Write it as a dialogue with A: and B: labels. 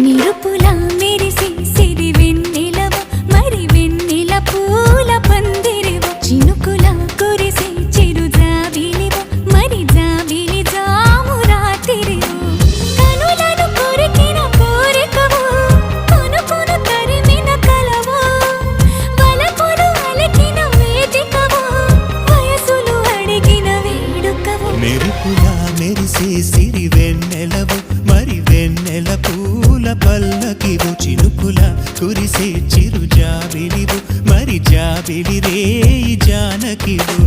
A: నిరుపుల మెరిసి సిరి వెన్నెలవ మరి వెన్నెల పూల పందిరివ చినుకుల కురిసి చిరు జాబిలివ మరి జాబిలి జాము రాత్రివ కనులను కొరికిన కోరికవు కొనుకొను తరిమిన కలవు వలపులు అలికిన వేదికవు వయసులు అడిగిన వేడుకవు
B: మెరుపుల మెరిసే సిరి వెన్నెలవు మరి వెన్నెల పూల పల్లకివు చినుకుల కురిసే చిరు జాబిలివు మరి జాబిలి రేయి జానకివు